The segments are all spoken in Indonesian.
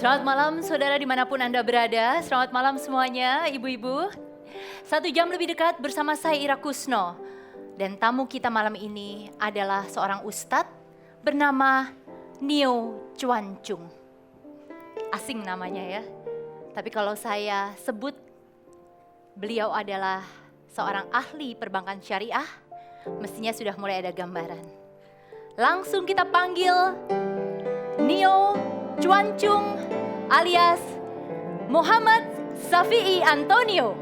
Selamat malam saudara dimanapun Anda berada, selamat malam semuanya ibu-ibu. 1 jam lebih dekat bersama saya Ira Kusno. Dan tamu kita malam ini adalah seorang ustadz bernama Nio Chuan Chung. Asing namanya ya, tapi kalau saya sebut beliau adalah seorang ahli perbankan syariah, mestinya sudah mulai ada gambaran. Langsung kita panggil Nio Chuan Chung alias Muhammad Safi'i Antonio.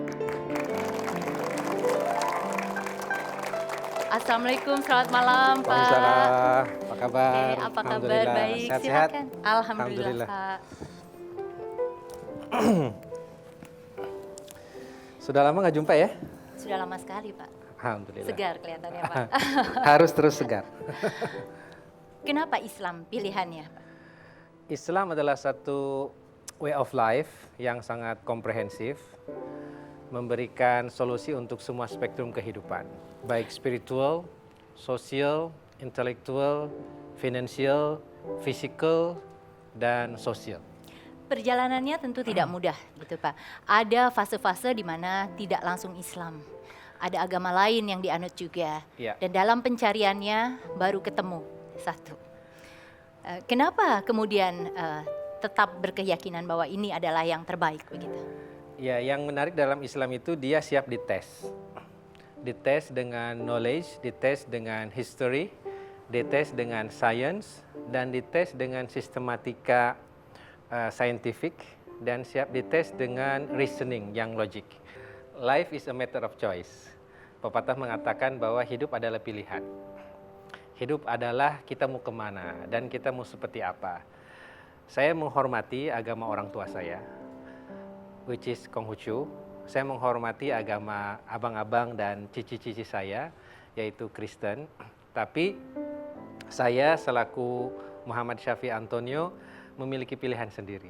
Assalamualaikum, selamat malam Pak. Waalaikumsalam, apa kabar? Apa kabar? Baik, sehat-sehat? silakan. Alhamdulillah Pak. Sudah lama nggak jumpa ya? Sudah lama sekali Pak. Alhamdulillah. Segar kelihatannya Pak. Harus terus segar. Kenapa Islam pilihannya Pak? Islam adalah satu way of life yang sangat komprehensif, memberikan solusi untuk semua spektrum kehidupan, baik spiritual, sosial, intelektual, finansial, fisikal, dan sosial. Perjalanannya tentu tidak mudah gitu Pak. Ada fase-fase di mana tidak langsung Islam. Ada agama lain yang dianut juga. Ya. Dan dalam pencariannya baru ketemu satu. Kenapa kemudian tetap berkeyakinan bahwa ini adalah yang terbaik begitu? Ya, yang menarik dalam Islam itu dia siap dites. Dites dengan knowledge, dites dengan history, dites dengan science, dan dites dengan sistematika scientific, dan siap dites dengan reasoning yang logik. Life is a matter of choice. Pepatah mengatakan bahwa hidup adalah pilihan. Hidup adalah kita mau kemana dan kita mau seperti apa. Saya menghormati agama orang tua saya, which is Konghucu. Saya menghormati agama abang-abang dan cici-cici saya, yaitu Kristen. Tapi saya selaku Muhammad Safi'i Antonio memiliki pilihan sendiri.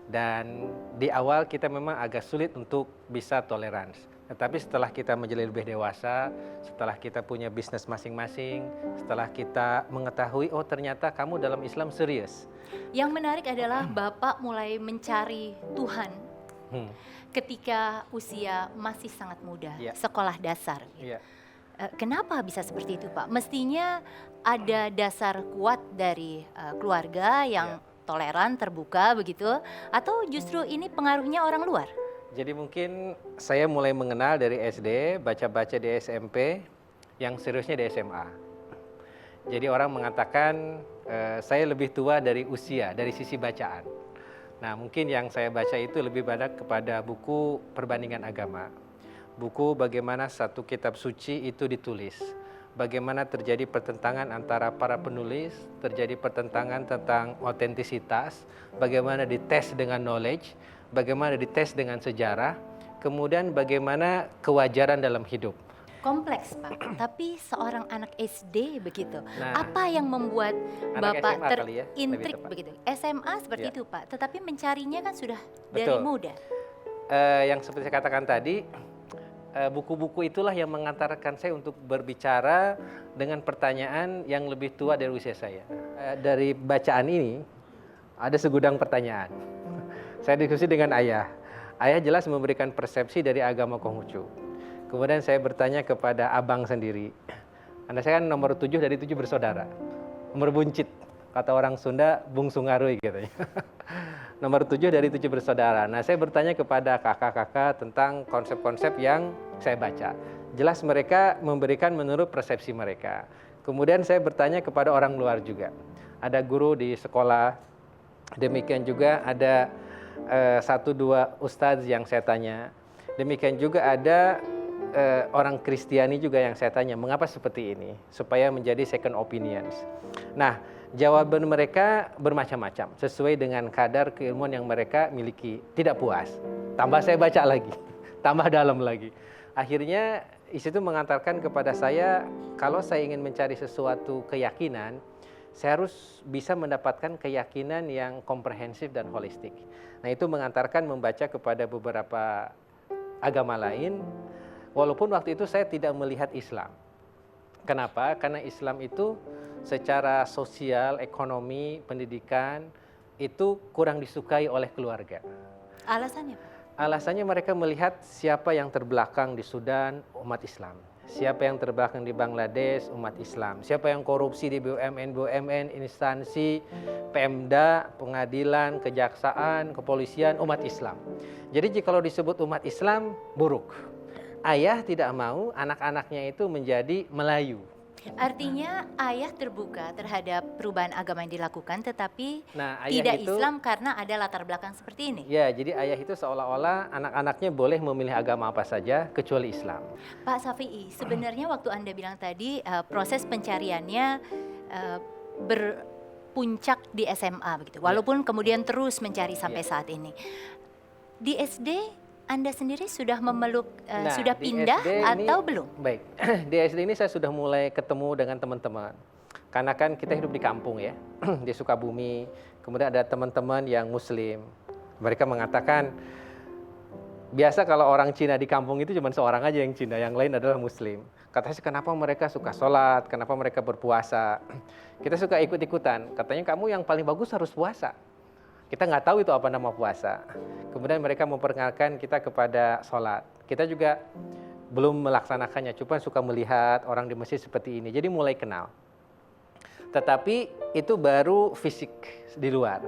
Dan di awal kita memang agak sulit untuk bisa tolerans. Tetapi setelah kita menjadi lebih dewasa, setelah kita punya bisnis masing-masing, setelah kita mengetahui, oh ternyata kamu dalam Islam serius. Yang menarik adalah Bapak mulai mencari Tuhan ketika usia masih sangat muda, sekolah dasar. Yeah. Kenapa bisa seperti itu Pak? Mestinya ada dasar kuat dari keluarga yang toleran, terbuka begitu, atau justru ini pengaruhnya orang luar? Jadi mungkin saya mulai mengenal dari SD, baca-baca di SMP, yang seriusnya di SMA. Jadi orang mengatakan saya lebih tua dari usia, dari sisi bacaan. Nah mungkin yang saya baca itu lebih banyak kepada buku perbandingan agama. Buku bagaimana satu kitab suci itu ditulis. Bagaimana terjadi pertentangan antara para penulis, terjadi pertentangan tentang otentisitas, bagaimana dites dengan knowledge, bagaimana dites dengan sejarah, kemudian bagaimana kewajaran dalam hidup. Kompleks Pak, tapi seorang anak SD begitu. Apa yang membuat Bapak terintrik begitu? SMA seperti itu Pak, tetapi mencarinya kan sudah dari muda. Yang seperti saya katakan tadi, buku-buku itulah yang mengantarkan saya untuk berbicara dengan pertanyaan yang lebih tua dari usia saya. Dari bacaan ini, ada segudang pertanyaan. Saya diskusi dengan ayah. Ayah jelas memberikan persepsi dari agama Konghucu. Kemudian saya bertanya kepada abang sendiri. Saya kan nomor 7 dari 7 bersaudara. Nomor buncit, kata orang Sunda, bungsu ngarui gitu ya. Nomor 7 dari 7 bersaudara. Nah saya bertanya kepada kakak-kakak tentang konsep-konsep yang saya baca. Jelas mereka memberikan menurut persepsi mereka. Kemudian saya bertanya kepada orang luar juga. Ada guru di sekolah, demikian juga ada 1-2 ustadz yang saya tanya. Demikian juga ada orang Kristiani juga yang saya tanya, mengapa seperti ini? Supaya menjadi second opinions. Nah, jawaban mereka bermacam-macam, sesuai dengan kadar keilmuan yang mereka miliki. Tidak puas, tambah saya baca lagi, tambah dalam lagi. Akhirnya, itu mengantarkan kepada saya, kalau saya ingin mencari sesuatu keyakinan, saya harus bisa mendapatkan keyakinan yang komprehensif dan holistik. Nah, itu mengantarkan membaca kepada beberapa agama lain, walaupun waktu itu saya tidak melihat Islam. Kenapa? Karena Islam itu secara sosial, ekonomi, pendidikan, itu kurang disukai oleh keluarga. Alasannya, Pak? Alasannya mereka melihat siapa yang terbelakang di Sudan, umat Islam. Siapa yang terbelakang di Bangladesh, umat Islam. Siapa yang korupsi di BUMN, instansi, Pemda, pengadilan, kejaksaan, kepolisian, umat Islam. Jadi jika disebut umat Islam, buruk. Ayah tidak mau anak-anaknya itu menjadi Melayu. Artinya ayah terbuka terhadap perubahan agama yang dilakukan, tetapi Nah, ayah tidak itu, Islam karena ada latar belakang seperti ini. ya, jadi ayah itu seolah-olah anak-anaknya boleh memilih agama apa saja kecuali Islam. Pak Safi'i, sebenarnya waktu Anda bilang tadi proses pencariannya berpuncak di SMA begitu. Walaupun kemudian terus mencari sampai saat ini. Di SD Anda sendiri sudah memeluk, sudah di pindah SD atau ini, belum? Baik, di SD ini saya sudah mulai ketemu dengan teman-teman. Karena kan kita hidup di kampung ya, di Sukabumi. Kemudian ada teman-teman yang Muslim. Mereka mengatakan, biasa kalau orang Cina di kampung itu cuma seorang aja yang Cina, yang lain adalah Muslim. Katanya kenapa mereka suka sholat, kenapa mereka berpuasa. Kita suka ikut-ikutan, katanya kamu yang paling bagus harus puasa. Kita nggak tahu itu apa nama puasa. Kemudian mereka memperkenalkan kita kepada sholat. Kita juga belum melaksanakannya, cuma suka melihat orang di masjid seperti ini. Jadi mulai kenal. Tetapi itu baru fisik di luar.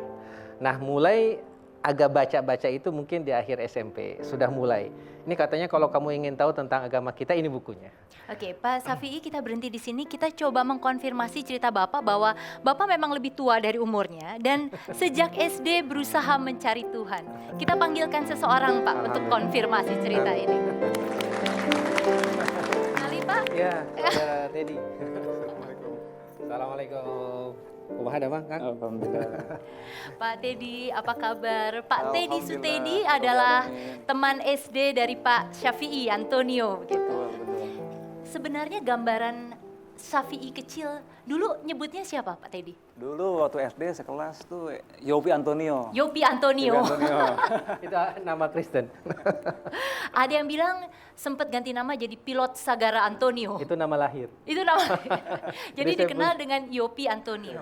Nah, mulai agak baca-baca itu mungkin di akhir SMP. Sudah mulai. Ini katanya kalau kamu ingin tahu tentang agama kita, ini bukunya. Oke, Pak Safi'i, kita berhenti di sini. Kita coba mengkonfirmasi cerita Bapak bahwa Bapak memang lebih tua dari umurnya dan sejak SD berusaha mencari Tuhan. Kita panggilkan seseorang, Pak, untuk konfirmasi cerita ini. Kenali, Pak? Ya, Teddy. Assalamualaikum. Kumaha ada, Bang, Kang? Alhamdulillah. Pak Teddy, apa kabar? Pak Teddy Alhamdulillah. Sutedi adalah teman SD dari Pak Syafi'i Antonio, begitu. Betul. Sebenarnya gambaran Syafi'i kecil dulu nyebutnya siapa, Pak Teddy? Dulu waktu SD sekelas tuh Yopi Antonio. Yopi Antonio. Itu nama Kristen. Ada yang bilang sempat ganti nama jadi Pilot Sagara Antonio. Itu nama lahir. Itu nama. Jadi Jadi saya dikenal dengan Yopi Antonio.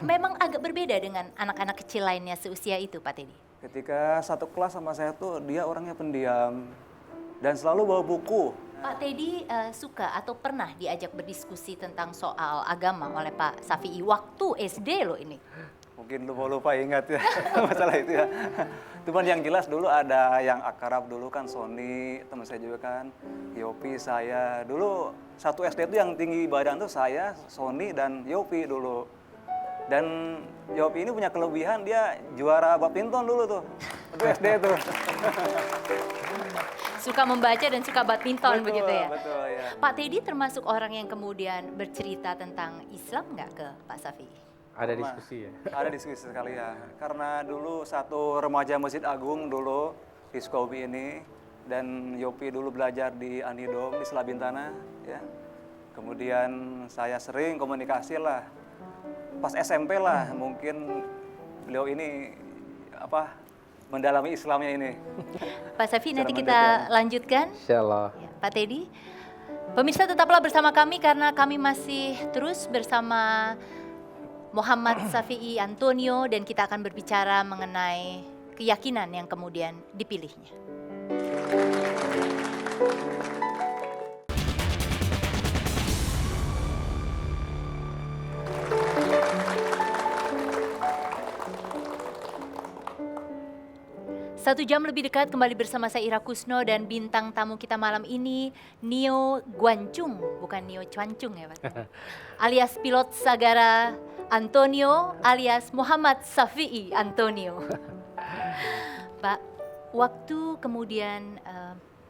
Memang agak berbeda dengan anak-anak kecil lainnya seusia itu, Pak Teddy. Ketika satu kelas sama saya tuh dia orangnya pendiam dan selalu bawa buku. Pak Teddy suka atau pernah diajak berdiskusi tentang soal agama oleh Pak Safi'i waktu SD loh ini? Mungkin lupa ingat ya masalah itu ya. Cuman yang jelas dulu ada yang akrab dulu kan Sony, teman saya juga kan. Yopi, saya. Dulu satu SD itu yang tinggi badan tuh saya, Sony, dan Yopi dulu. Dan Yopi ini punya kelebihan, dia juara badminton dulu tuh. Itu SD tuh. Suka membaca dan suka badminton begitu ya? Betul, ya. Pak Teddy termasuk orang yang kemudian bercerita tentang Islam nggak ke Pak Safi'i? Ada diskusi ya? Ada diskusi sekali ya. Karena dulu satu remaja Masjid Agung dulu di Sukabumi ini. Dan Yopi dulu belajar di Anidom, di Selabintana. Ya. Kemudian saya sering komunikasi lah. Pas SMP lah mungkin beliau ini mendalami Islamnya ini. Pak Safi'i, nanti Secara kita lanjutkan. Insyaallah. Ya, Pak Teddy, pemirsa tetaplah bersama kami karena kami masih terus bersama Muhammad Safi'i Antonio dan kita akan berbicara mengenai keyakinan yang kemudian dipilihnya. Satu jam lebih dekat kembali bersama saya Ira Kusno dan bintang tamu kita malam ini Nio Guancung, bukan Nio Cuancung ya Pak. Alias Pilot Sagara Antonio alias Muhammad Safi'i Antonio. Pak, waktu kemudian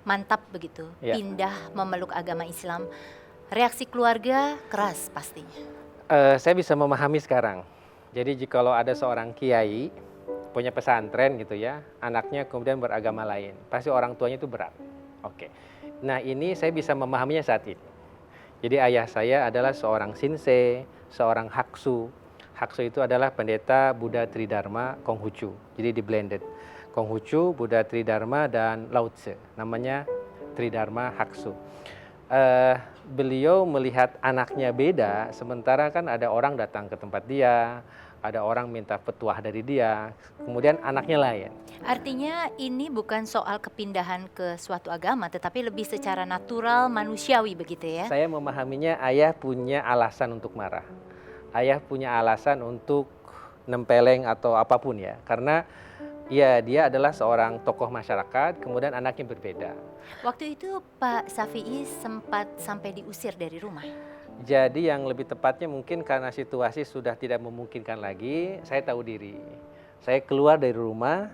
mantap begitu, Ya. pindah memeluk agama Islam, reaksi keluarga keras pastinya. Saya bisa memahami sekarang. Jadi jikalau ada seorang kiai punya pesantren gitu ya, anaknya kemudian beragama lain, pasti orang tuanya itu berat. Oke. Nah, ini saya bisa memahaminya saat ini. Jadi ayah saya adalah seorang sinse, seorang haksu. Haksu itu adalah pendeta Buddha Tridharma Konghucu. Jadi di blended. Konghucu, Buddha Tridharma dan Lao Tse. Namanya Tridharma Haksu. Beliau melihat anaknya beda, sementara kan ada orang datang ke tempat dia, ada orang minta petuah dari dia, kemudian anaknya lain. Artinya ini bukan soal kepindahan ke suatu agama, tetapi lebih secara natural manusiawi begitu ya? Saya memahaminya ayah punya alasan untuk marah. Ayah punya alasan untuk nempeleng atau apapun ya. Karena ya dia adalah seorang tokoh masyarakat, kemudian anaknya berbeda. Waktu itu Pak Safi'i sempat sampai diusir dari rumah. Jadi yang lebih tepatnya mungkin karena situasi sudah tidak memungkinkan lagi, saya tahu diri. Saya keluar dari rumah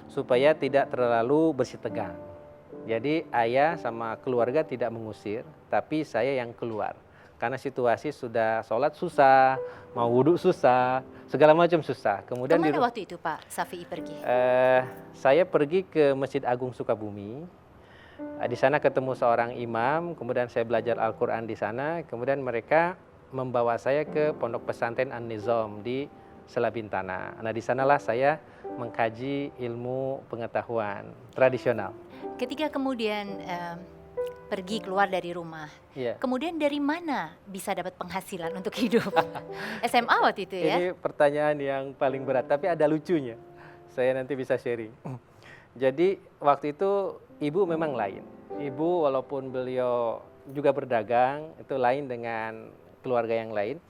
supaya tidak terlalu bersih tegang. Jadi ayah sama keluarga tidak mengusir, tapi saya yang keluar. Karena situasi sudah sholat susah, mau wudhu susah, segala macam susah. Kemudian Kemana waktu itu Pak Safi'i pergi? saya pergi ke Masjid Agung Sukabumi. Di sana ketemu seorang imam, kemudian saya belajar Al-Quran di sana, kemudian mereka membawa saya ke Pondok Pesantren An-Nizam di Selabintana. Nah, di sanalah saya mengkaji ilmu pengetahuan tradisional. Ketika kemudian pergi keluar dari rumah, Iya. kemudian dari mana bisa dapat penghasilan untuk hidup? SMA waktu itu ya? Ini pertanyaan yang paling berat, tapi ada lucunya. Saya nanti bisa sharing. Jadi waktu itu ibu memang lain. Ibu walaupun beliau juga berdagang, itu lain dengan keluarga yang lain.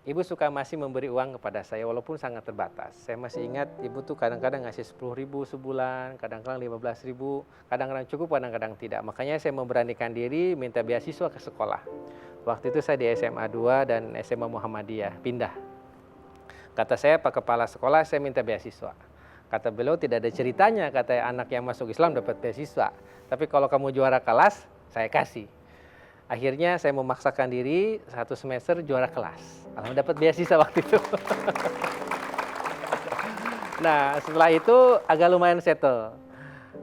Ibu suka masih memberi uang kepada saya walaupun sangat terbatas. Saya masih ingat ibu tuh kadang-kadang ngasih 10.000 sebulan, kadang-kadang 15.000, kadang-kadang cukup, kadang-kadang tidak. Makanya saya memberanikan diri minta beasiswa ke sekolah. Waktu itu saya di SMA 2 dan SMA Muhammadiyah, pindah. Kata saya, Pak Kepala Sekolah, saya minta beasiswa. Kata beliau, tidak ada ceritanya, kata anak yang masuk Islam dapat beasiswa. Tapi kalau kamu juara kelas, saya kasih. Akhirnya saya memaksakan diri, 1 semester juara kelas. Alhamdulillah dapat beasiswa waktu itu. Nah, setelah itu agak lumayan settle.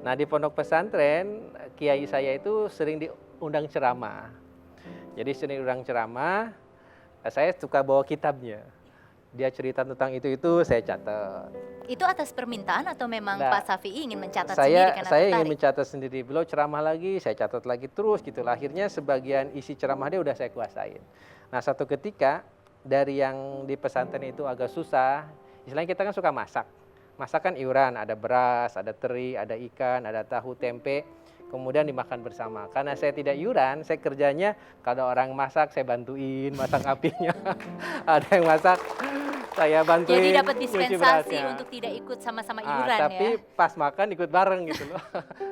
Nah, di pondok pesantren, kiai saya itu sering diundang ceramah. Jadi sering diundang ceramah, saya suka bawa kitabnya. Dia cerita tentang itu saya catat. Itu atas permintaan atau memang Nah, Pak Safi'i ingin mencatat sendiri karena saya ingin tertarik? mencatat sendiri. Beliau ceramah lagi, saya catat lagi terus gitu. Akhirnya sebagian isi ceramah dia udah saya kuasain. Nah, satu ketika dari yang di pesantren itu agak susah, istilahnya kita kan suka masak. Masak kan iuran, ada beras, ada teri, ada ikan, ada tahu, tempe, kemudian dimakan bersama. Karena saya tidak iuran, saya kerjanya kalau orang masak saya bantuin masak apinya. Ada yang masak, saya bantuin. Jadi dapat nyuci dispensasi berasnya. untuk tidak ikut sama-sama iuran Tapi ya? pas makan ikut bareng gitu loh.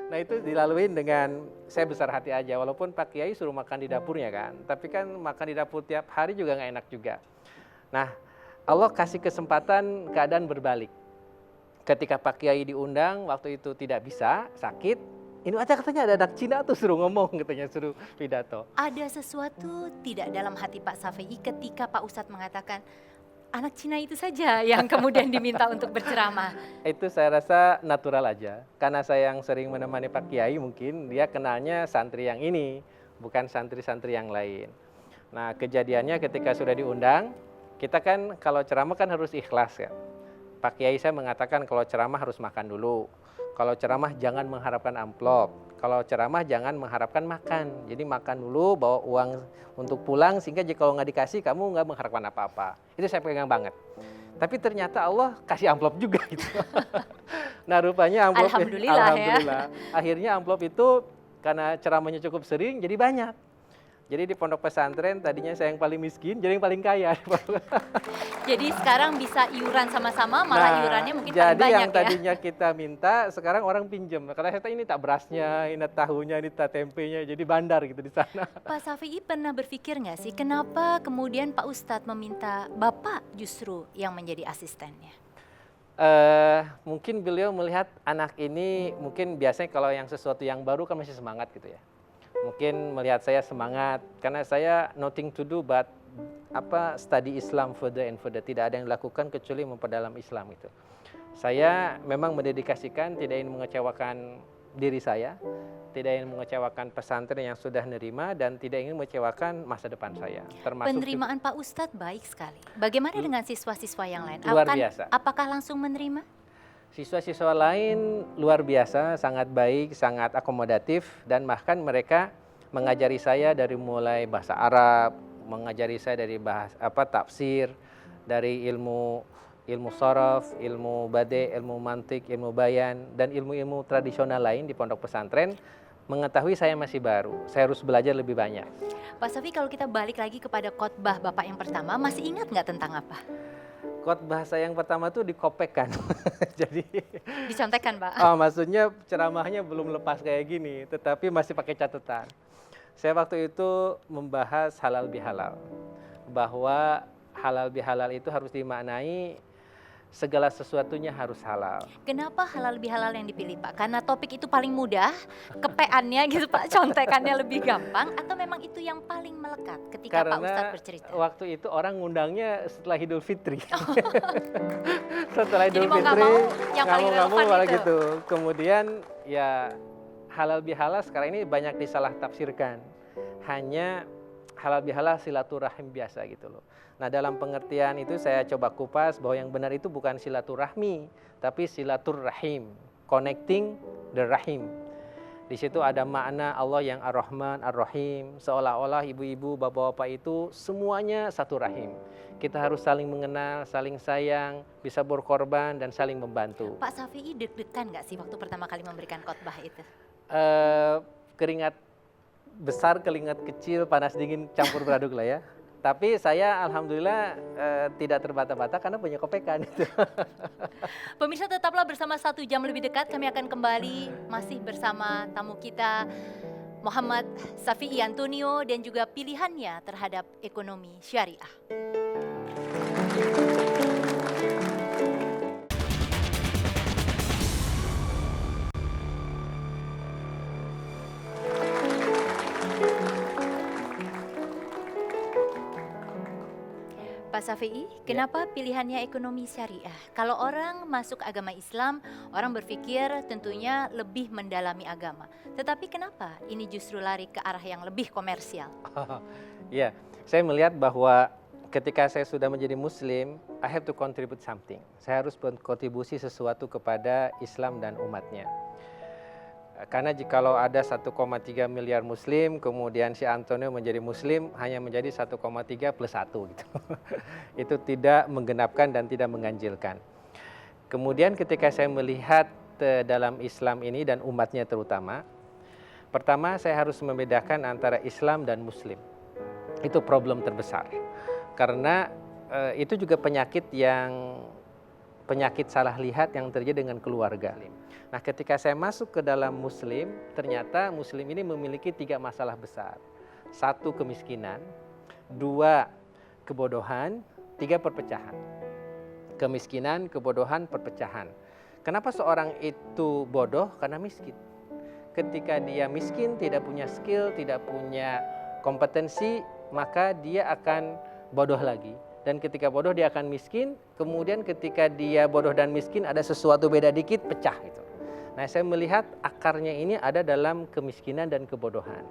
Nah, itu dilaluin dengan saya besar hati aja. Walaupun Pak Kiai suruh makan di dapurnya kan. Tapi kan makan di dapur tiap hari juga nggak enak juga. Nah, Allah kasih kesempatan keadaan berbalik. Ketika Pak Kiai diundang, waktu itu tidak bisa, sakit. Ini aja katanya ada anak Cina tuh suruh ngomong, katanya suruh pidato. Ada sesuatu tidak dalam hati Pak Safi'i ketika Pak Ustadz mengatakan, anak Cina itu saja yang kemudian diminta untuk berceramah? Itu saya rasa natural aja. Karena saya yang sering menemani Pak Kiai mungkin dia kenalnya santri yang ini, bukan santri-santri yang lain. Nah, kejadiannya ketika sudah diundang, kita kan kalau ceramah kan harus ikhlas ya. Pak Kiai saya mengatakan kalau ceramah harus makan dulu. Kalau ceramah jangan mengharapkan amplop. Kalau ceramah jangan mengharapkan makan. Jadi makan dulu, bawa uang untuk pulang sehingga jika kalau nggak dikasih kamu nggak mengharapkan apa-apa. Itu saya pegang banget. Tapi ternyata Allah kasih amplop juga gitu. Nah, rupanya amplop Alhamdulillah ya. Akhirnya amplop itu karena ceramahnya cukup sering jadi banyak. Jadi di pondok pesantren tadinya saya yang paling miskin, jadi yang paling kaya. Jadi sekarang bisa iuran sama-sama, malah iurannya mungkin paling jadi banyak yang ya? tadinya kita minta, sekarang orang pinjam. Kata saya, ini tak berasnya, ini tahunya, ini tak tempenya, jadi bandar gitu di sana. Pak Safi'i pernah berpikir nggak sih, kenapa kemudian Pak Ustadz meminta Bapak justru yang menjadi asistennya? Mungkin beliau melihat anak ini, mungkin biasanya kalau yang sesuatu yang baru kan masih semangat gitu ya. Mungkin melihat saya semangat, karena saya nothing to do but study Islam further and further. Tidak ada yang dilakukan kecuali memperdalam Islam itu. Saya memang mendedikasikan, tidak ingin mengecewakan diri saya, tidak ingin mengecewakan pesantren yang sudah nerima, dan tidak ingin mengecewakan masa depan saya. Termasuk Penerimaan Pak Ustadz baik sekali. Bagaimana dengan siswa-siswa yang lain? Luar biasa. Apakah langsung menerima? Siswa-siswa lain luar biasa, sangat baik, sangat akomodatif, dan bahkan mereka mengajari saya dari mulai bahasa Arab, mengajari saya dari tafsir, dari ilmu ilmu sorof, ilmu bade, ilmu mantik, ilmu bayan, dan ilmu-ilmu tradisional lain di pondok pesantren, mengetahui saya masih baru. Saya harus belajar lebih banyak. Pak Safi, kalau kita balik lagi kepada khotbah Bapak yang pertama, masih ingat nggak tentang apa? Khotbah saya yang pertama tuh dikopekkan. Jadi Dicontekan, Pak. maksudnya ceramahnya belum lepas kayak gini, tetapi masih pakai catatan. Saya waktu itu membahas halal bihalal, bahwa halal bihalal itu harus dimaknai segala sesuatunya harus halal. Kenapa halal bihalal yang dipilih, Pak? Karena topik itu paling mudah, kepeannya gitu, Pak, contekannya lebih gampang, atau memang itu yang paling melekat ketika Pak Ustadz Karena bercerita? waktu itu orang ngundangnya setelah Idul Fitri. Setelah Jadi Idul mau nggak Fitri, mau, yang paling nggak mau relevan malah itu. gitu. Kemudian ya halal bihalal sekarang ini banyak disalah tafsirkan. Hanya halal bihalal silaturahim biasa gitu loh. Nah, dalam pengertian itu saya coba kupas bahwa yang benar itu bukan silaturahmi, tapi silaturrahim, connecting the rahim. Di situ ada makna Allah yang Ar-Rahman, Ar-Rahim, seolah-olah ibu-ibu, bapak-bapak itu semuanya satu rahim. Kita harus saling mengenal, saling sayang, bisa berkorban dan saling membantu. Pak Safi deg-degan nggak sih waktu pertama kali memberikan khotbah itu? Keringat besar, keringat kecil, panas dingin campur beraduk lah ya. Tapi saya alhamdulillah tidak terbata-bata karena punya kopekan itu. Pemirsa, tetaplah bersama 1 jam lebih dekat. Kami akan kembali masih bersama tamu kita Muhammad Safi'i Antonio dan juga pilihannya terhadap ekonomi syariah. Pak Safi'i, kenapa pilihannya ekonomi syariah? Kalau orang masuk agama Islam, orang berpikir tentunya lebih mendalami agama. Tetapi kenapa ini justru lari ke arah yang lebih komersial? Ya, saya melihat bahwa ketika saya sudah menjadi Muslim, I have to contribute something. Saya harus berkontribusi sesuatu kepada Islam dan umatnya. Karena jikalau ada 1,3 miliar Muslim, kemudian si Antonio menjadi Muslim, hanya menjadi 1,3 plus 1 gitu. Itu tidak menggenapkan dan tidak mengganjilkan. Kemudian ketika saya melihat dalam Islam ini dan umatnya terutama, pertama saya harus membedakan antara Islam dan Muslim. Itu problem terbesar. Karena itu juga penyakit salah lihat yang terjadi dengan keluarga. Nah, ketika saya masuk ke dalam Muslim, ternyata Muslim ini memiliki 3 masalah besar. 1, kemiskinan. 2, kebodohan. 3, perpecahan. Kemiskinan, kebodohan, perpecahan. Kenapa seorang itu bodoh? Karena miskin. Ketika dia miskin, tidak punya skill, tidak punya kompetensi, maka dia akan bodoh lagi. Dan ketika bodoh dia akan miskin, kemudian ketika dia bodoh dan miskin ada sesuatu beda dikit, pecah gitu. Nah, saya melihat akarnya ini ada dalam kemiskinan dan kebodohan.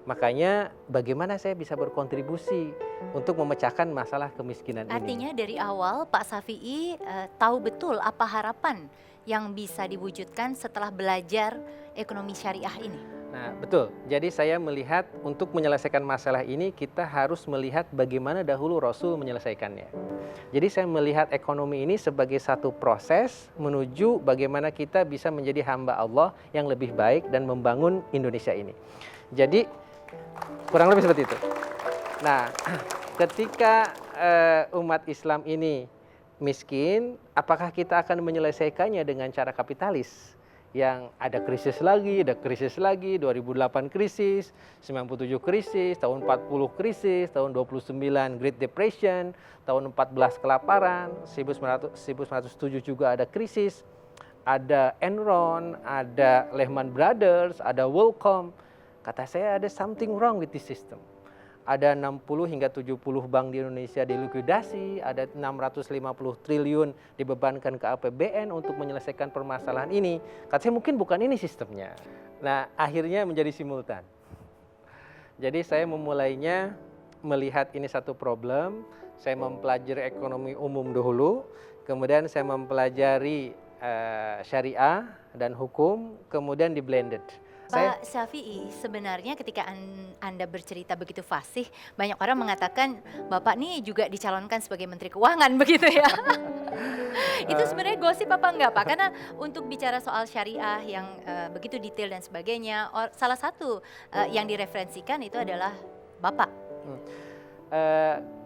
Makanya bagaimana saya bisa berkontribusi untuk memecahkan masalah kemiskinan ini. Artinya dari awal Pak Safi'i tahu betul apa harapan yang bisa diwujudkan setelah belajar ekonomi syariah ini. Nah, betul. Jadi saya melihat untuk menyelesaikan masalah ini kita harus melihat bagaimana dahulu Rasul menyelesaikannya. Jadi saya melihat ekonomi ini sebagai satu proses menuju bagaimana kita bisa menjadi hamba Allah yang lebih baik dan membangun Indonesia ini. Jadi kurang lebih seperti itu. Nah, ketika umat Islam ini miskin, apakah kita akan menyelesaikannya dengan cara kapitalis? Yang ada krisis lagi, 2008 krisis, 97 krisis, tahun 40 krisis, tahun 29 Great Depression, tahun 14 kelaparan, 1907 juga ada krisis, ada Enron, ada Lehman Brothers, ada WorldCom. Kata saya ada something wrong with this system. Ada 60 hingga 70 bank di Indonesia dilikuidasi, ada 650 triliun dibebankan ke APBN untuk menyelesaikan permasalahan ini. Katanya mungkin bukan ini sistemnya. Nah, akhirnya menjadi simultan. Jadi saya memulainya melihat ini satu problem, saya mempelajari ekonomi umum dahulu, kemudian saya mempelajari syariah dan hukum, kemudian di blended. Pak Syafi'i, sebenarnya ketika Anda bercerita begitu fasih, banyak orang mengatakan Bapak nih juga dicalonkan sebagai Menteri Keuangan begitu ya. Itu sebenarnya gosip apa enggak Pak? Karena untuk bicara soal syariah yang begitu detail dan sebagainya, salah satu yang direferensikan itu adalah Bapak.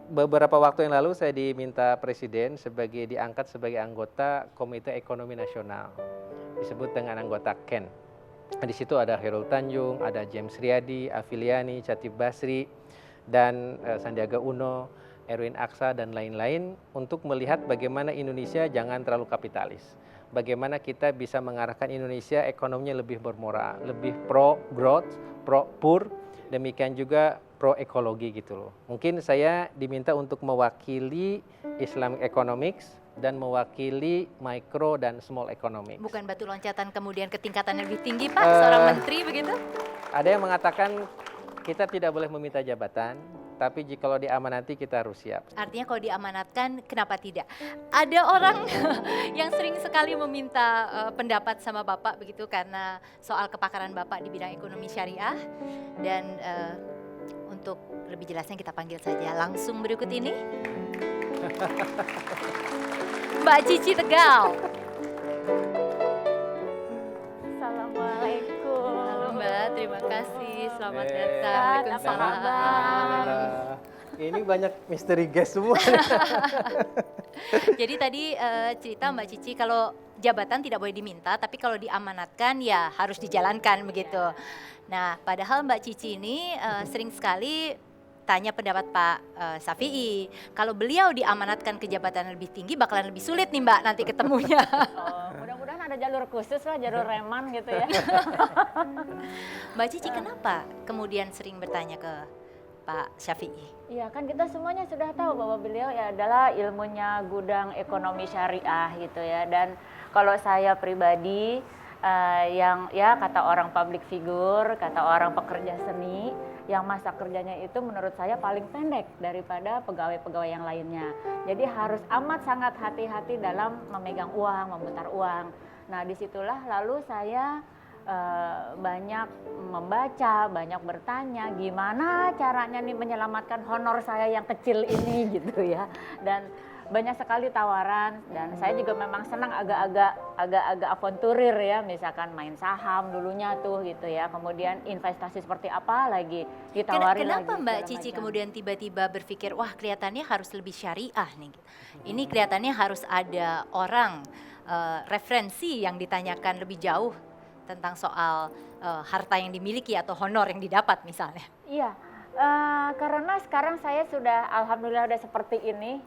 Beberapa waktu yang lalu saya diminta Presiden diangkat sebagai anggota Komite Ekonomi Nasional, disebut dengan anggota KEN. Di situ ada Khairul Tanjung, ada James Riyadi, Afiliani, Chatib Basri, dan Sandiaga Uno, Erwin Aksa, dan lain-lain untuk melihat bagaimana Indonesia jangan terlalu kapitalis. Bagaimana kita bisa mengarahkan Indonesia ekonominya lebih bermoral, lebih pro growth, pro poor, demikian juga pro ekologi gitu loh. Mungkin saya diminta untuk mewakili Islamic Economics dan mewakili micro dan small economics. Bukan batu loncatan kemudian ke tingkatan yang lebih tinggi Pak, seorang menteri begitu? Ada yang mengatakan kita tidak boleh meminta jabatan, tapi jikalau diamanati kita harus siap. Artinya kalau diamanatkan, kenapa tidak? Ada orang yang sering sekali meminta pendapat sama Bapak begitu karena soal kepakaran Bapak di bidang ekonomi syariah. Dan untuk lebih jelasnya kita panggil saja langsung berikut ini. Mbak Cici Tegal. Assalamualaikum. Halo Mbak, terima kasih. Selamat datang. Apa Waalaikumsalam. kabar? Ini banyak misteri guest semua. Jadi tadi cerita Mbak Cici kalau jabatan tidak boleh diminta, tapi kalau diamanatkan ya harus dijalankan begitu. Nah, padahal Mbak Cici ini sering sekali tanya pendapat Pak Syafi'i. Kalau beliau diamanatkan ke jabatan lebih tinggi bakalan lebih sulit nih Mbak nanti ketemunya. Oh, mudah-mudahan ada jalur khusus lah, jalur reman gitu ya. Mbak Cici kenapa kemudian sering bertanya ke Pak Syafi'i? Iya kan kita semuanya sudah tahu bahwa beliau ya adalah ilmunya gudang ekonomi syariah gitu ya. Dan kalau saya pribadi yang ya kata orang public figure, kata orang pekerja seni, yang masa kerjanya itu menurut saya paling pendek daripada pegawai-pegawai yang lainnya. Jadi harus amat sangat hati-hati dalam memegang uang, memutar uang. Nah disitulah lalu saya banyak membaca, banyak bertanya gimana caranya nih menyelamatkan honor saya yang kecil ini gitu ya. Dan banyak sekali tawaran dan saya juga memang senang agak-agak avanturir ya, misalkan main saham dulunya tuh gitu ya, kemudian investasi seperti apa lagi ditawari. Kenapa lagi, Mbak segala Cici macam. kemudian tiba-tiba berpikir wah kelihatannya harus lebih syariah nih. Ini kelihatannya harus ada orang referensi yang ditanyakan lebih jauh tentang soal harta yang dimiliki atau honor yang didapat misalnya. Iya. Karena sekarang saya sudah alhamdulillah udah seperti ini,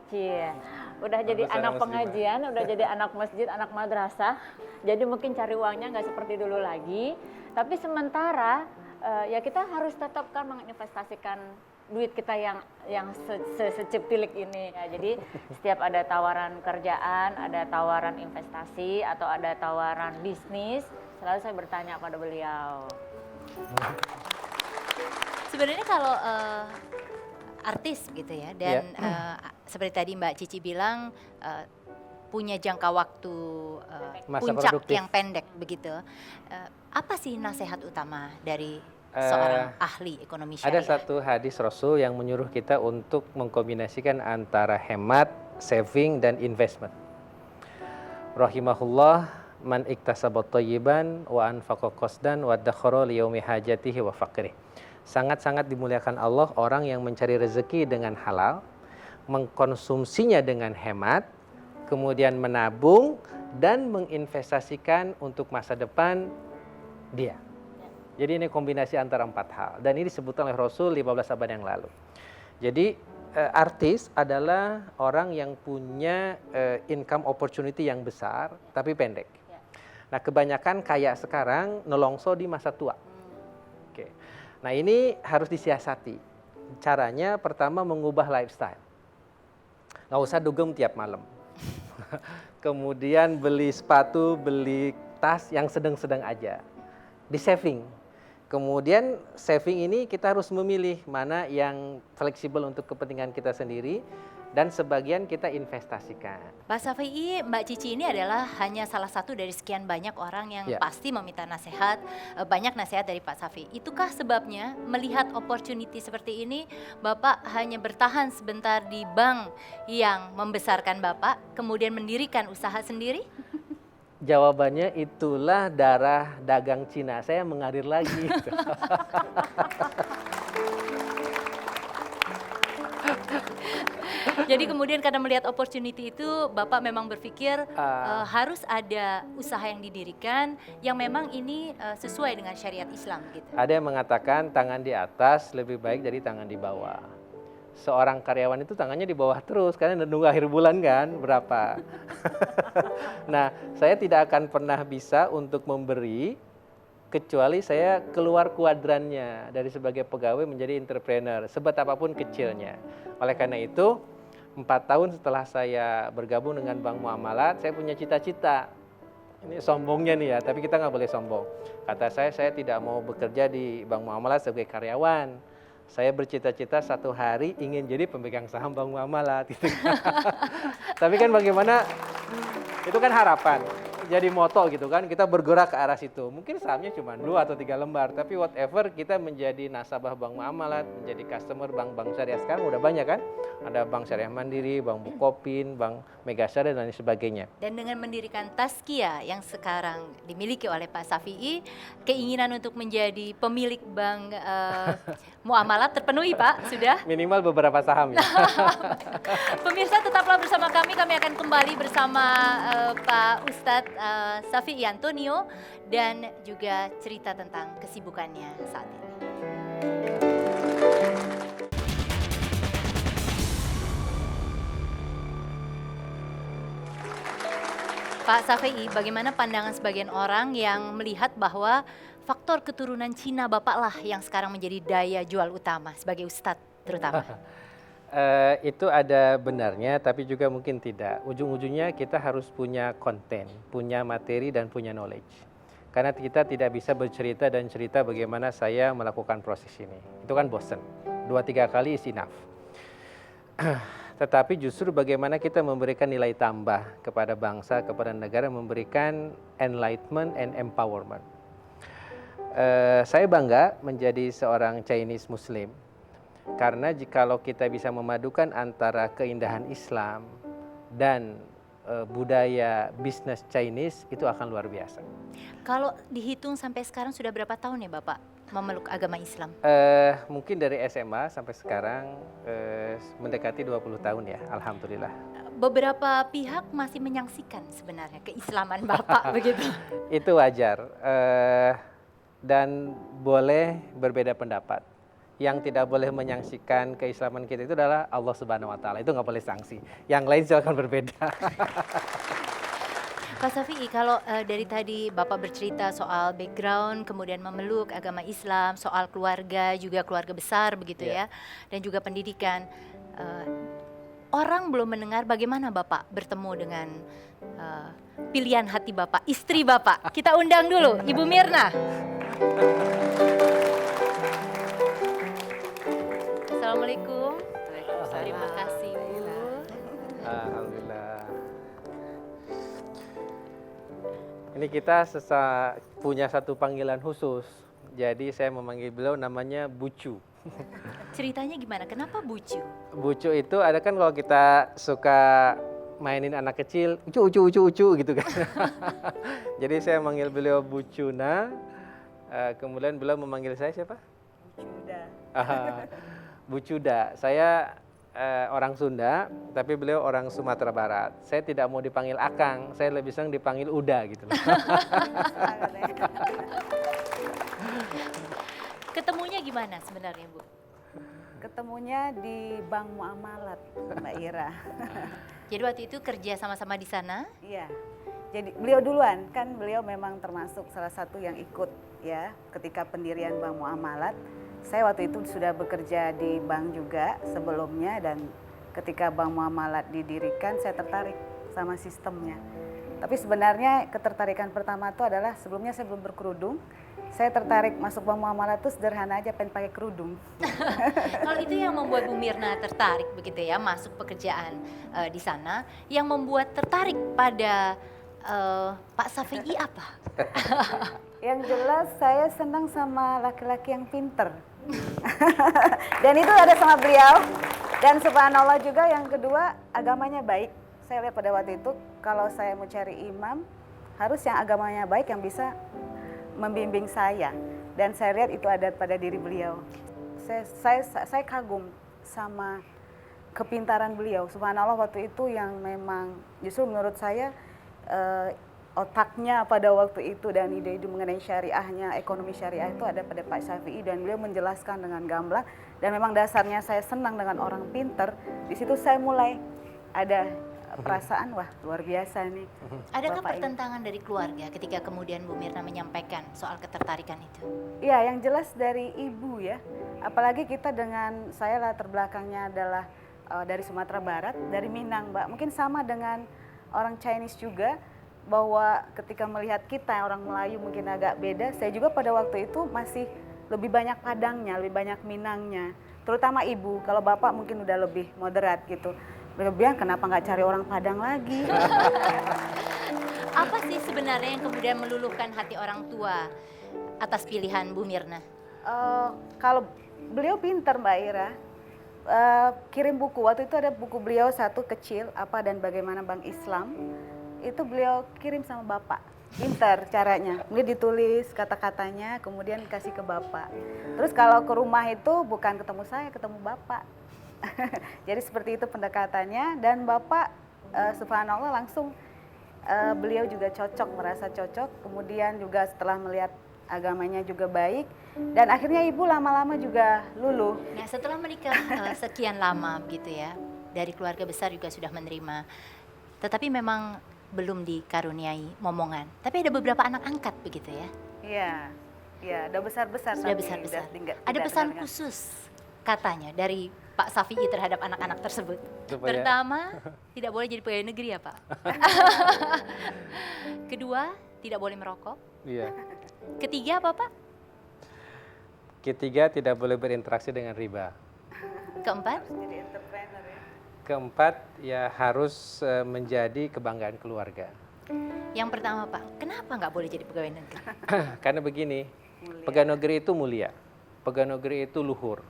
udah jadi anak pengajian, udah jadi anak masjid, anak madrasah. Jadi mungkin cari uangnya nggak seperti dulu lagi. Tapi sementara ya kita harus tetap kan menginvestasikan duit kita yang secepilik ini. Ya, jadi setiap ada tawaran kerjaan, ada tawaran investasi atau ada tawaran bisnis, selalu saya bertanya pada beliau. Sebenarnya kalau artis gitu ya dan seperti tadi Mbak Cici bilang punya jangka waktu Masa puncak produktif. yang pendek begitu. Apa sih nasihat utama dari seorang ahli ekonomi syariah? Ada satu hadis Rasul yang menyuruh kita untuk mengkombinasikan antara hemat, saving, dan investment. Rahimahullah man iktasabat thayyiban wa anfaqa qasdan wa dakhara li yaumi hajatihi wa faqrih. Sangat-sangat dimuliakan Allah orang yang mencari rezeki dengan halal, mengkonsumsinya dengan hemat, kemudian menabung dan menginvestasikan untuk masa depan dia. Jadi ini kombinasi antara 4 hal dan ini disebutkan oleh Rasul 15 abad yang lalu. Jadi artis adalah orang yang punya income opportunity yang besar tapi pendek. Nah kebanyakan kaya sekarang nelongso di masa tua. Oke. Nah ini harus disiasati. Caranya pertama mengubah lifestyle. Nggak usah dugem tiap malam. Kemudian beli sepatu, beli tas yang sedang-sedang aja. Di saving. Kemudian saving ini kita harus memilih mana yang fleksibel untuk kepentingan kita sendiri dan sebagian kita investasikan. Pak Safei, Mbak Cici ini adalah hanya salah satu dari sekian banyak orang yang Ya. pasti meminta nasihat, banyak nasihat dari Pak Safei. Itukah sebabnya melihat opportunity seperti ini, Bapak hanya bertahan sebentar di bank yang membesarkan Bapak, kemudian mendirikan usaha sendiri? Jawabannya itulah darah dagang Cina saya mengalir lagi. Jadi kemudian karena melihat opportunity itu, Bapak memang berpikir harus ada usaha yang didirikan yang memang ini sesuai dengan syariat Islam gitu. Ada yang mengatakan tangan di atas lebih baik dari tangan di bawah. Seorang karyawan itu tangannya di bawah terus karena nunggu akhir bulan kan berapa. Nah, saya tidak akan pernah bisa untuk memberi kecuali saya keluar kuadrannya dari sebagai pegawai menjadi entrepreneur, sebet apapun kecilnya. Oleh karena itu, 4 tahun setelah saya bergabung dengan Bank Muamalat, saya punya cita-cita. Ini sombongnya nih ya, tapi kita nggak boleh sombong. Kata saya tidak mau bekerja di Bank Muamalat sebagai karyawan. Saya bercita-cita satu hari ingin jadi pemegang saham Bank Muamalat. Gitu. Tapi kan bagaimana, itu kan harapan. Jadi moto gitu kan, kita bergerak ke arah situ. Mungkin sahamnya cuma 2 atau 3 lembar, tapi whatever kita menjadi nasabah Bank Muamalat, menjadi customer bank-bank syariah sekarang udah banyak kan. Ada Bank Syariah Mandiri, Bank Bukopin, Bank Megasyariah dan lain sebagainya. Dan dengan mendirikan Taskia yang sekarang dimiliki oleh Pak Safei, keinginan untuk menjadi pemilik Bank Muamalat terpenuhi Pak, sudah? Minimal beberapa saham ya. Pemirsa tetaplah bersama kami akan kembali bersama Pak Ustadz Safei Antonio dan juga cerita tentang kesibukannya saat ini. Pak Safei, bagaimana pandangan sebagian orang yang melihat bahwa faktor keturunan Cina Bapak lah yang sekarang menjadi daya jual utama sebagai Ustadz terutama? Itu ada benarnya, tapi juga mungkin tidak. Ujung-ujungnya kita harus punya konten, punya materi, dan punya knowledge. Karena kita tidak bisa bercerita dan cerita bagaimana saya melakukan proses ini. Itu kan bosen. 2-3 kali is enough. Tetapi justru bagaimana kita memberikan nilai tambah kepada bangsa, kepada negara, memberikan enlightenment and empowerment. Saya bangga menjadi seorang Chinese Muslim. Karena jikalau kita bisa memadukan antara keindahan Islam dan budaya bisnis Chinese, itu akan luar biasa. Kalau dihitung sampai sekarang sudah berapa tahun ya Bapak memeluk agama Islam? Mungkin dari SMA sampai sekarang mendekati 20 tahun ya, alhamdulillah. Beberapa pihak masih menyaksikan sebenarnya keislaman Bapak begitu. Itu wajar dan boleh berbeda pendapat. Yang tidak boleh menyaksikan keislaman kita itu adalah Allah Subhanahu Wa Taala. Itu nggak boleh sanksi. Yang lain silakan berbeda. Pak Safei, kalau dari tadi Bapak bercerita soal background, kemudian memeluk agama Islam, soal keluarga, juga keluarga besar begitu ya, dan juga pendidikan. Orang belum mendengar bagaimana Bapak bertemu dengan pilihan hati Bapak, istri Bapak. Kita undang dulu, Ibu Mirna. Assalamualaikum. Terima kasih Bu. Alhamdulillah. Ini kita punya satu panggilan khusus. Jadi saya memanggil beliau namanya Bucu. Ceritanya gimana? Kenapa Bucu? Bucu itu ada kan kalau kita suka mainin anak kecil, ucu gitu kan. Jadi saya manggil beliau Bucuna. Kemudian beliau memanggil saya siapa? Bucuda. Bucuda. Saya orang Sunda, tapi beliau orang Sumatera Barat. Saya tidak mau dipanggil Akang, saya lebih senang dipanggil Uda gitu. Ketemunya gimana sebenarnya Bu? Ketemunya di Bank Muamalat, Mbak Ira. Jadi waktu itu kerja sama-sama di sana? Iya. Jadi beliau duluan, kan beliau memang termasuk salah satu yang ikut ya ketika pendirian Bank Muamalat. Saya waktu itu sudah bekerja di bank juga sebelumnya dan ketika Bank Muamalat didirikan saya tertarik sama sistemnya. Tapi sebenarnya ketertarikan pertama itu adalah sebelumnya saya belum berkerudung. Saya tertarik masuk bank muamalah itu sederhana aja, pengen pakai kerudung. Kalau itu yang membuat Bu Mirna tertarik begitu ya masuk pekerjaan di sana, yang membuat tertarik pada Pak Safi'i apa? Yang jelas saya senang sama laki-laki yang pinter. Dan itu ada sama beliau. Dan subhanallah juga yang kedua agamanya baik. Saya lihat pada waktu itu kalau saya mau cari imam harus yang agamanya baik yang bisa membimbing saya. Dan saya lihat itu ada pada diri beliau. Saya kagum sama kepintaran beliau. Subhanallah waktu itu yang memang justru menurut saya otaknya pada waktu itu dan ide-ide mengenai syariahnya, ekonomi syariah itu ada pada Pak Safi'i dan beliau menjelaskan dengan gamblang dan memang dasarnya saya senang dengan orang pinter. Di situ saya mulai ada perasaan wah luar biasa nih. Adakah Bapak ini. pertentangan dari keluarga ketika kemudian Bu Mirna menyampaikan soal ketertarikan itu? Iya, yang jelas dari ibu ya. Apalagi kita dengan saya latar belakangnya adalah dari Sumatera Barat, dari Minang, Mbak. Mungkin sama dengan orang Chinese juga bahwa ketika melihat kita orang Melayu mungkin agak beda. Saya juga pada waktu itu masih lebih banyak Padangnya, lebih banyak Minangnya. Terutama ibu. Kalau bapak mungkin udah lebih moderat gitu. Beliau bilang kenapa nggak cari orang Padang lagi? Apa sih sebenarnya yang kemudian meluluhkan hati orang tua atas pilihan Bu Mirna? Kalau beliau pintar Mbak Ira, kirim buku. Waktu itu ada buku beliau satu kecil, apa dan bagaimana Bank Islam. Itu beliau kirim sama bapak. Pintar caranya. Kemudian ditulis kata-katanya, kemudian kasih ke bapak. Terus kalau ke rumah itu bukan ketemu saya, ketemu bapak. Jadi seperti itu pendekatannya dan bapak subhanallah langsung beliau juga cocok, merasa cocok. Kemudian juga setelah melihat agamanya juga baik dan akhirnya ibu lama-lama juga luluh. Nah, setelah menikah sekian lama begitu ya, dari keluarga besar juga sudah menerima. Tetapi memang belum dikaruniai momongan. Tapi ada beberapa anak angkat begitu ya. Iya. Iya, udah besar-besar. Sudah tapi besar-besar. udah Ada pesan dengar. khusus katanya dari Pak Safi'i terhadap anak-anak tersebut. Supaya- Pertama, tidak boleh jadi pegawai negeri ya Pak. Kedua, tidak boleh merokok. Iya. Ketiga apa Pak? Ketiga, tidak boleh berinteraksi dengan riba. Keempat, Jadi entrepreneur ya. Keempat, ya harus menjadi kebanggaan keluarga. yang pertama Pak, kenapa nggak boleh jadi pegawai negeri? Karena begini, pegawai negeri itu mulia, pegawai negeri itu luhur.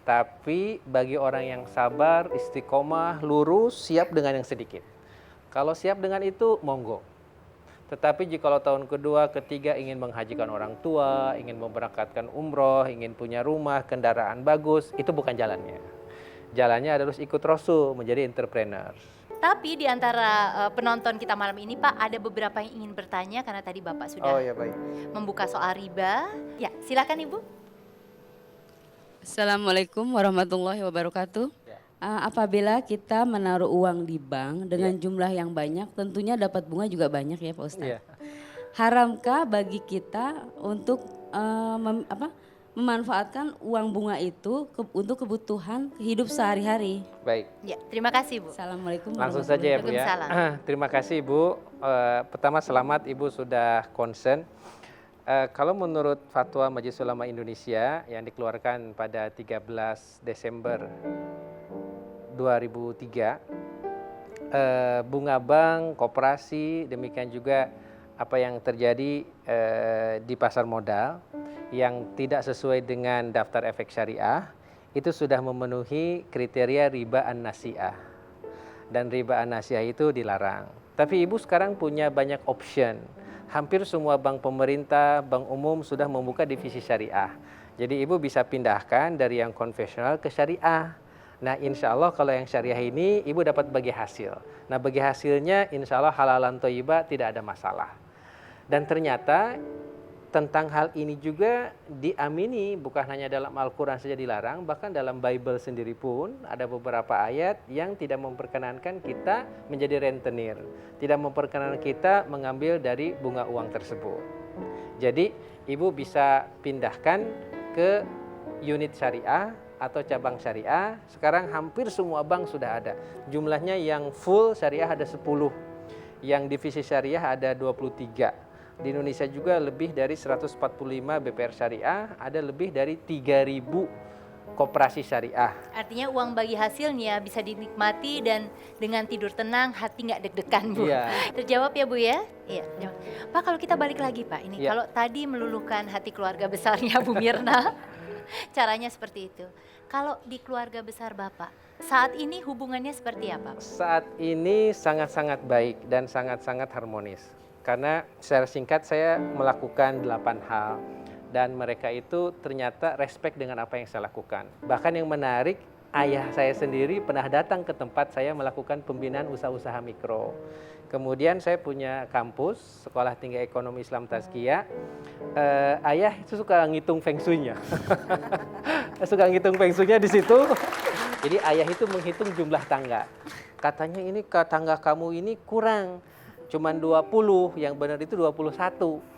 Tapi bagi orang yang sabar, istiqomah, lurus, siap dengan yang sedikit. Kalau siap dengan itu, monggo. Tetapi jika tahun kedua, ketiga ingin menghajikan orang tua, ingin memberangkatkan umroh, ingin punya rumah, kendaraan bagus, itu bukan jalannya. Jalannya adalah ikut Rasul, menjadi entrepreneur. Tapi di antara penonton kita malam ini Pak, ada beberapa yang ingin bertanya karena tadi Bapak sudah ya baik. membuka soal riba. Ya, silakan Ibu. Assalamualaikum warahmatullahi wabarakatuh. Ya. Apabila kita menaruh uang di bank dengan jumlah yang banyak, tentunya dapat bunga juga banyak ya Pak Ustadz. Iya. Haramkah bagi kita untuk memanfaatkan uang bunga itu untuk kebutuhan hidup sehari-hari? Baik. Ya, terima kasih Bu. Assalamualaikum Langsung warahmatullahi saja ya Bu ya. Waalaikumsalam. Terima kasih Ibu. Pertama selamat Ibu sudah concern. Kalau menurut Fatwa Majelis Ulama Indonesia yang dikeluarkan pada 13 Desember 2003, bunga bank, koperasi, demikian juga apa yang terjadi di pasar modal yang tidak sesuai dengan daftar efek syariah, itu sudah memenuhi kriteria riba an-nasi'ah. Dan riba an-nasi'ah itu dilarang. Tapi Ibu sekarang punya banyak option. Hampir semua bank pemerintah, bank umum sudah membuka divisi syariah. Jadi Ibu bisa pindahkan dari yang konvensional ke syariah. Nah insya Allah kalau yang syariah ini Ibu dapat bagi hasil. Nah bagi hasilnya insya Allah halalan thayyibah tidak ada masalah. Dan ternyata tentang hal ini juga diamini, bukan hanya dalam Al-Quran saja dilarang, bahkan dalam Bible sendiri pun ada beberapa ayat yang tidak memperkenankan kita menjadi rentenir, tidak memperkenankan kita mengambil dari bunga uang tersebut. Jadi Ibu bisa pindahkan ke unit syariah atau cabang syariah. Sekarang hampir semua bank sudah ada. Jumlahnya yang full syariah ada 10. Yang divisi syariah ada 23. Di Indonesia juga lebih dari 145 BPR syariah, ada lebih dari 3.000 koperasi syariah. Artinya uang bagi hasilnya bisa dinikmati dan dengan tidur tenang, hati nggak deg-degan, Bu. Iya. Terjawab ya, Bu ya? Iya. Pak, kalau kita balik lagi, Pak, ini Iya. kalau tadi meluluhkan hati keluarga besarnya Bu Mirna, caranya seperti itu. Kalau di keluarga besar Bapak, saat ini hubungannya seperti apa? Saat ini sangat-sangat baik dan sangat-sangat harmonis. Karena secara singkat saya melakukan 8 hal. Dan mereka itu ternyata respect dengan apa yang saya lakukan. Bahkan yang menarik, ayah saya sendiri pernah datang ke tempat saya melakukan pembinaan usaha-usaha mikro. Kemudian saya punya kampus, Sekolah Tinggi Ekonomi Islam Tazkiyah. Ayah itu suka ngitung feng shui-nya. Suka ngitung feng shui-nya di situ. Jadi ayah itu menghitung jumlah tangga. Katanya ini tangga kamu ini kurang. Cuman 20, yang benar itu 21.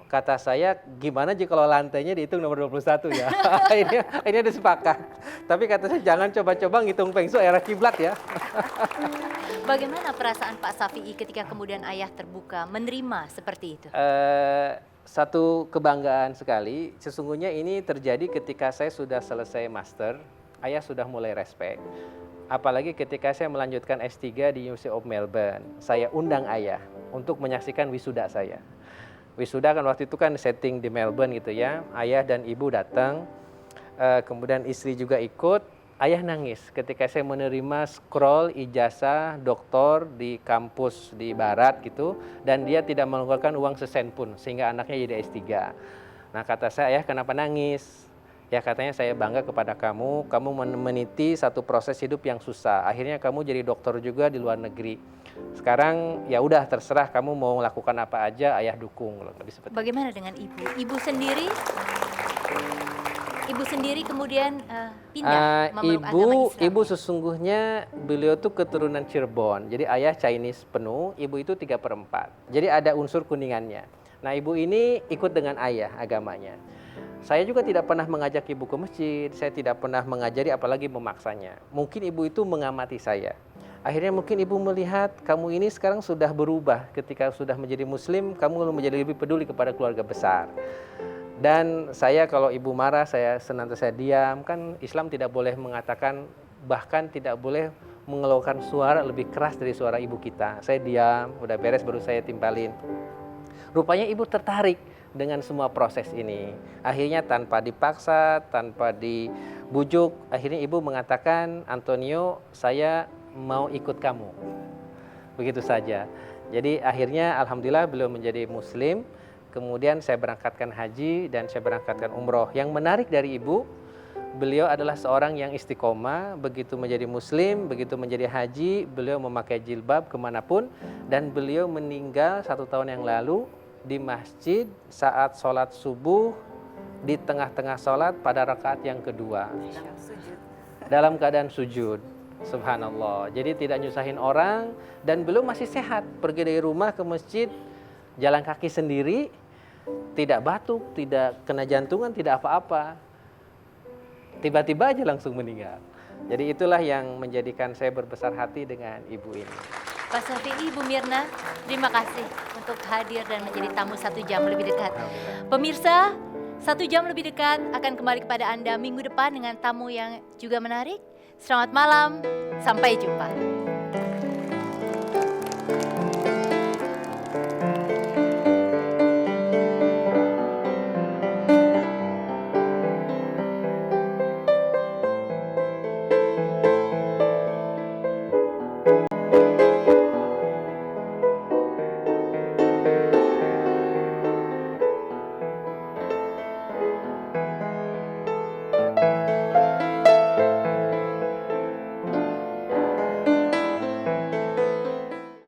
Kata saya, gimana jika kalau lantainya dihitung nomor 21 ya? ini ada sepakat. Tapi kata saya, jangan coba-coba ngitung feng shui arah kiblat ya. Bagaimana perasaan Pak Safi'i ketika kemudian ayah terbuka menerima seperti itu? Satu kebanggaan sekali. Sesungguhnya ini terjadi ketika saya sudah selesai master, ayah sudah mulai respect. Apalagi ketika saya melanjutkan S3 di University of Melbourne, saya undang ayah untuk menyaksikan wisuda saya. Wisuda kan waktu itu kan setting di Melbourne gitu ya. Ayah dan ibu datang, kemudian istri juga ikut. Ayah nangis ketika saya menerima scroll ijazah doktor di kampus di barat gitu. Dan dia tidak mengeluarkan uang sesen pun sehingga anaknya jadi S3. Nah kata saya, ayah kenapa nangis? Ya katanya saya bangga kepada kamu meniti satu proses hidup yang susah. Akhirnya kamu jadi dokter juga di luar negeri. Sekarang ya udah terserah kamu mau melakukan apa aja, ayah dukung. Lebih seperti Bagaimana dengan ibu? Ibu sendiri kemudian pindah memeluk agama Islam. Ibu sesungguhnya beliau tuh keturunan Cirebon. Jadi ayah Chinese penuh, ibu itu 3/4. Jadi ada unsur kuningannya. Nah ibu ini ikut dengan ayah agamanya. Saya juga tidak pernah mengajak ibu ke masjid, saya tidak pernah mengajari apalagi memaksanya. Mungkin ibu itu mengamati saya. Akhirnya mungkin ibu melihat kamu ini sekarang sudah berubah. Ketika sudah menjadi muslim, kamu menjadi lebih peduli kepada keluarga besar. Dan saya kalau ibu marah, saya senantiasa diam. Kan Islam tidak boleh mengatakan, bahkan tidak boleh mengeluarkan suara lebih keras dari suara ibu kita. Saya diam, udah beres baru saya timpalin. Rupanya ibu tertarik dengan semua proses ini. Akhirnya tanpa dipaksa, tanpa dibujuk, akhirnya ibu mengatakan, Antonio, saya mau ikut kamu. Begitu saja. Jadi akhirnya alhamdulillah beliau menjadi muslim. Kemudian saya berangkatkan haji dan saya berangkatkan umroh. Yang menarik dari ibu, beliau adalah seorang yang istiqomah. Begitu menjadi muslim, begitu menjadi haji, beliau memakai jilbab kemanapun. Dan beliau meninggal 1 tahun yang lalu di masjid saat sholat subuh, di tengah-tengah sholat pada rakaat yang kedua. Dalam keadaan sujud. Subhanallah. Jadi tidak nyusahin orang dan beliau masih sehat. Pergi dari rumah ke masjid, jalan kaki sendiri, tidak batuk, tidak kena jantungan, tidak apa-apa. Tiba-tiba aja langsung meninggal. Jadi itulah yang menjadikan saya berbesar hati dengan ibu ini. Pak Safi'i, Ibu Mirna, terima kasih untuk hadir dan menjadi tamu 1 jam lebih dekat. Pemirsa, 1 jam lebih dekat akan kembali kepada Anda minggu depan dengan tamu yang juga menarik. Selamat malam, sampai jumpa.